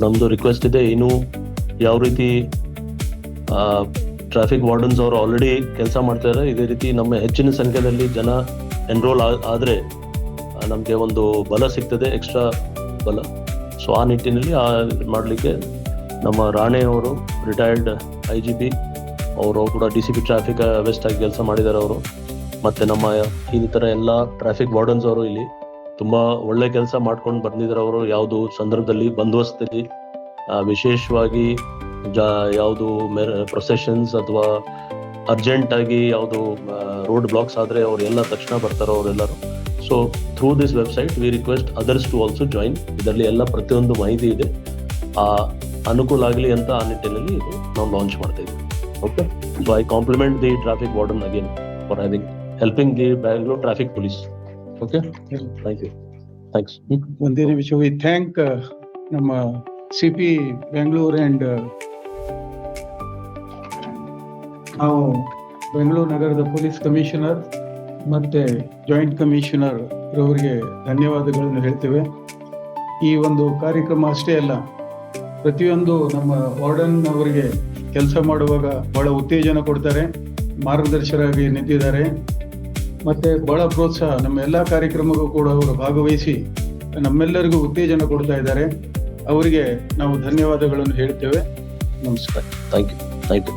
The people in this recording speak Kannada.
ನಮ್ದು ರಿಕ್ವೆಸ್ಟ್ ಇದೆ, ಇನ್ನು ಯಾವ ರೀತಿ ಟ್ರಾಫಿಕ್ ವಾರ್ಡನ್ಸ್ ಅವರು ಆಲ್ರೆಡಿ ಕೆಲಸ ಮಾಡ್ತಾರೆ, ಇದೇ ರೀತಿ ನಮ್ಮ ಹೆಚ್ಚಿನ ಸಂಖ್ಯೆಯಲ್ಲಿ ಜನ ಎನ್ರೋಲ್ ಆದರೆ ನಮಗೆ ಒಂದು ಬಲ ಸಿಗ್ತದೆ, ಎಕ್ಸ್ಟ್ರಾ ಬಲ. ಸೊ ಆ ನಿಟ್ಟಿನಲ್ಲಿ ಮಾಡಲಿಕ್ಕೆ ನಮ್ಮ ರಾಣೆ ಅವರು ರಿಟೈರ್ಡ್ IGP ಅವರು ಕೂಡ DCP ಟ್ರಾಫಿಕ್ ವೆಸ್ಟ್ ಆಗಿ ಕೆಲಸ ಮಾಡಿದ್ದಾರೆ ಅವರು. ಮತ್ತು ನಮ್ಮ ಇನ್ನಿತರ ಎಲ್ಲ ಟ್ರಾಫಿಕ್ ವಾರ್ಡನ್ಸ್ ಅವರು ಇಲ್ಲಿ ತುಂಬ ಒಳ್ಳೆ ಕೆಲಸ ಮಾಡ್ಕೊಂಡು ಬಂದಿದ್ದಾರೆ ಅವರು. ಯಾವುದು ಸಂದರ್ಭದಲ್ಲಿ ಬಂದೋಬಸ್ತಿಗೆ ವಿಶೇಷವಾಗಿ ಯಾವುದು ಪ್ರೊಸೆಷನ್ಸ್ ಅಥವಾ ಅರ್ಜೆಂಟಾಗಿ ಯಾವುದು ರೋಡ್ ಬ್ಲಾಕ್ಸ್ ಆದರೆ ಅವರೆಲ್ಲ ತಕ್ಷಣ ಬರ್ತಾರೆ ಅವರೆಲ್ಲರೂ. So through this website we request others to also join. ಇದರಲ್ಲಿ ಎಲ್ಲ ಪ್ರತಿಯೊಂದು ಮಾಹಿತಿ ಇದೆ, ಅನುಕೂಲ ಆಗಲಿ ಅಂತ ಆ ನಿಟ್ಟಿನಲ್ಲಿ ಇದು ನಾವು ಲಾಂಚ್ ಮಾಡ್ತಾ ಇದ್ದೀವಿ. Okay, so I compliment the traffic warden again for helping the Bangalore traffic police. Okay, thank you, thanks. ಒಂದೇ ನಿಮಿಷ, ವಿ ಥ್ಯಾಂಕ್ ನಮ್ಮ CP ಬೆಂಗಳೂರು ಅಂಡ್ ನಾವು ಬೆಂಗಳೂರು ನಗರದ ಪೊಲೀಸ್ ಕಮಿಷನರ್ ಮತ್ತೆ ಜಾಯಿಂಟ್ ಕಮಿಷನರ್ ರವರಿಗೆ ಧನ್ಯವಾದಗಳನ್ನು ಹೇಳ್ತೇವೆ. ಈ ಒಂದು ಕಾರ್ಯಕ್ರಮ ಅಷ್ಟೇ ಅಲ್ಲ, ಪ್ರತಿಯೊಂದು ನಮ್ಮ ವಾರ್ಡನ್ ಅವರಿಗೆ ಕೆಲಸ ಮಾಡುವಾಗ ಬಹಳ ಉತ್ತೇಜನ ಕೊಡ್ತಾರೆ, ಮಾರ್ಗದರ್ಶಕರಾಗಿ ನಿಂತಿದ್ದಾರೆ. ಮತ್ತೆ ಬಹಳ ಪ್ರೋತ್ಸಾಹ, ನಮ್ಮ ಎಲ್ಲ ಕಾರ್ಯಕ್ರಮಕ್ಕೂ ಕೂಡ ಅವರು ಭಾಗವಹಿಸಿ ನಮ್ಮೆಲ್ಲರಿಗೂ ಉತ್ತೇಜನ ಕೊಡ್ತಾ ಇದ್ದಾರೆ. ಅವರಿಗೆ ನಾವು ಧನ್ಯವಾದಗಳನ್ನು ಹೇಳ್ತೇವೆ. ನಮಸ್ಕಾರ. Thank you.